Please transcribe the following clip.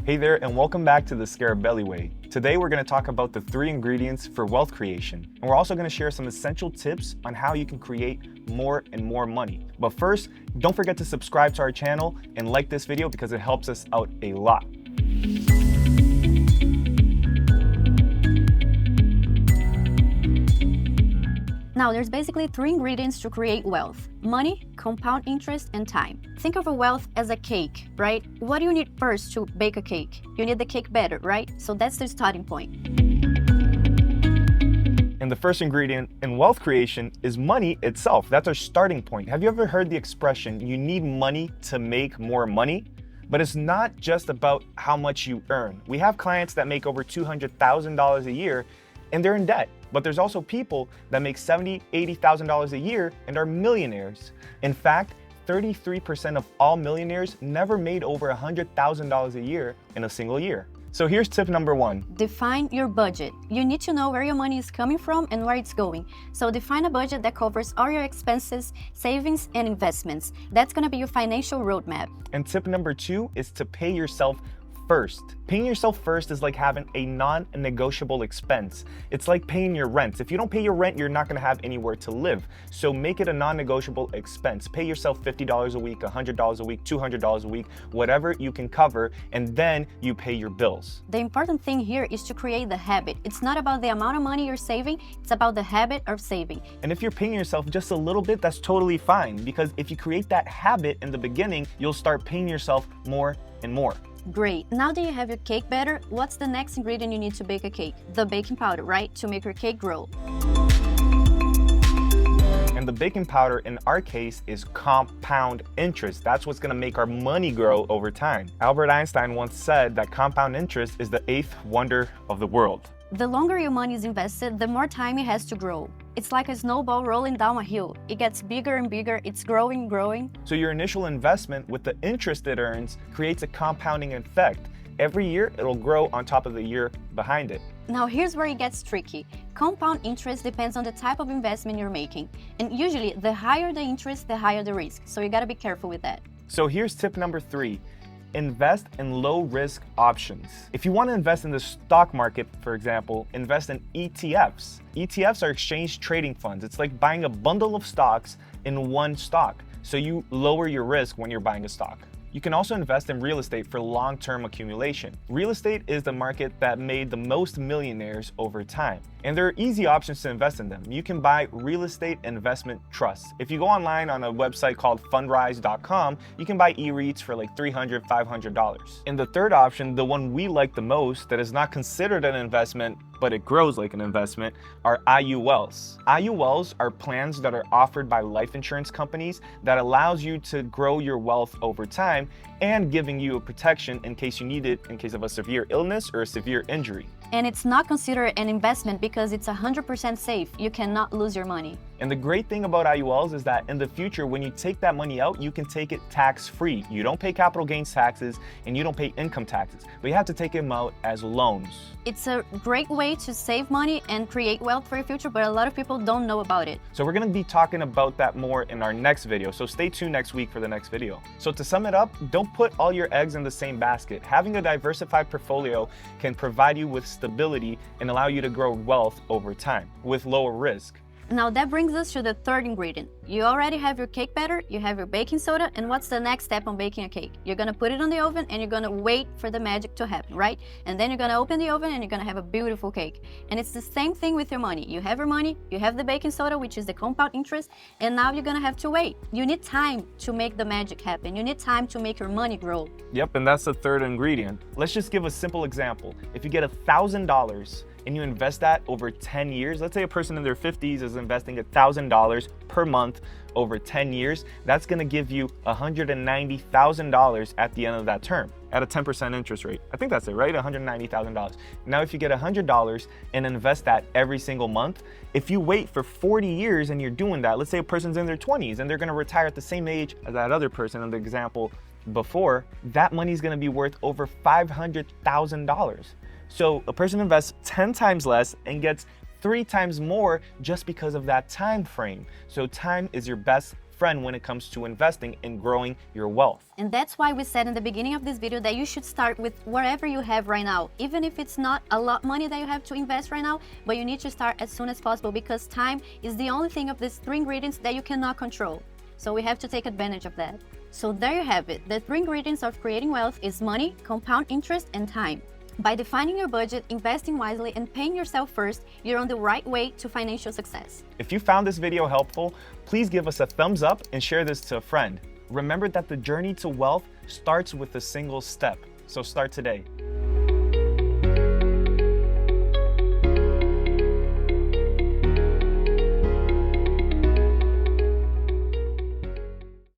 Hey there, and welcome back to the Scarabelli Way. Today we're going to talk about the 3 ingredients for wealth creation, and we're also going to share some essential tips on how you can create more and more money. But first, don't forget to subscribe to our channel and like this video because it helps us out a lot. Now, there's basically 3 ingredients to create wealth: money, compound interest, and time. Think of a wealth as a cake, right? What do you need first to bake a cake? You need the cake batter, right? So that's the starting point. And the first ingredient in wealth creation is money itself. That's our starting point. Have you ever heard the expression, you need money to make more money? But it's not just about how much you earn. We have clients that make over $200,000 a year and they're in debt. But there's also people that make $70,000, $80,000 a year and are millionaires. In fact, 33% of all millionaires never made over $100,000 a year in a single year. So here's tip number 1. Define your budget. You need to know where your money is coming from and where it's going. So define a budget that covers all your expenses, savings, and investments. That's gonna be your financial roadmap. And tip number 2 is to pay yourself first. Paying yourself first is like having a non-negotiable expense. It's like paying your rent. If you don't pay your rent, you're not gonna have anywhere to live. So make it a non-negotiable expense. Pay yourself $50 a week, $100 a week, $200 a week, whatever you can cover, and then you pay your bills. The important thing here is to create the habit. It's not about the amount of money you're saving, it's about the habit of saving. And if you're paying yourself just a little bit, that's totally fine, because if you create that habit in the beginning, you'll start paying yourself more and more. Great. Now that you have your cake batter, what's the next ingredient you need to bake a cake? The baking powder, right? To make your cake grow. And the baking powder in our case is compound interest. That's what's gonna make our money grow over time. Albert Einstein once said that compound interest is the 8th wonder of the world. The longer your money is invested, the more time it has to grow. It's like a snowball rolling down a hill. It gets bigger and bigger, it's growing. So your initial investment with the interest it earns creates a compounding effect. Every year, it'll grow on top of the year behind it. Now here's where it gets tricky. Compound interest depends on the type of investment you're making. And usually, the higher the interest, the higher the risk. So you gotta be careful with that. So here's tip number 3. Invest in low-risk options. If you want to invest in the stock market, for example, invest in ETFs. ETFs are exchange trading funds. It's like buying a bundle of stocks in one stock. So you lower your risk when you're buying a stock. You can also invest in real estate for long-term accumulation. Real estate is the market that made the most millionaires over time. And there are easy options to invest in them. You can buy real estate investment trusts. If you go online on a website called fundrise.com, you can buy e-REITs for like $300, $500. And the third option, the one we like the most, that is not considered an investment, but it grows like an investment, are IULs. IULs are plans that are offered by life insurance companies that allows you to grow your wealth over time and giving you a protection in case you need it in case of a severe illness or a severe injury. And it's not considered an investment because it's 100% safe. You cannot lose your money. And the great thing about IULs is that in the future, when you take that money out, you can take it tax-free. You don't pay capital gains taxes and you don't pay income taxes, but you have to take them out as loans. It's a great way to save money and create wealth for your future, but a lot of people don't know about it. So we're gonna be talking about that more in our next video. So stay tuned next week for the next video. So to sum it up, don't put all your eggs in the same basket. Having a diversified portfolio can provide you with stability and allow you to grow wealth over time with lower risk. Now that brings us to the third ingredient. You already have your cake batter, you have your baking soda, and what's the next step on baking a cake? You're gonna put it on the oven and you're gonna wait for the magic to happen, right? And then you're gonna open the oven and you're gonna have a beautiful cake. And it's the same thing with your money. You have your money, you have the baking soda, which is the compound interest, and now you're gonna have to wait. You need time to make the magic happen. You need time to make your money grow. Yep, and that's the third ingredient. Let's just give a simple example. If you get $1,000 and you invest that over 10 years, let's say a person in their 50s is investing $1,000 per month over 10 years, that's gonna give you $190,000 at the end of that term at a 10% interest rate. I think that's it, right? $190,000. Now, if you get $100 and invest that every single month, if you wait for 40 years and you're doing that, let's say a person's in their 20s and they're gonna retire at the same age as that other person in the example before, that money's gonna be worth over $500,000. So a person invests 10 times less and gets 3 times more just because of that time frame. So time is your best friend when it comes to investing and growing your wealth. And that's why we said in the beginning of this video that you should start with whatever you have right now, even if it's not a lot of money that you have to invest right now, but you need to start as soon as possible because time is the only thing of these 3 ingredients that you cannot control. So we have to take advantage of that. So there you have it. The 3 ingredients of creating wealth is money, compound interest, and time. By defining your budget, investing wisely, and paying yourself first, you're on the right way to financial success. If you found this video helpful, please give us a thumbs up and share this to a friend. Remember that the journey to wealth starts with a single step, so start today.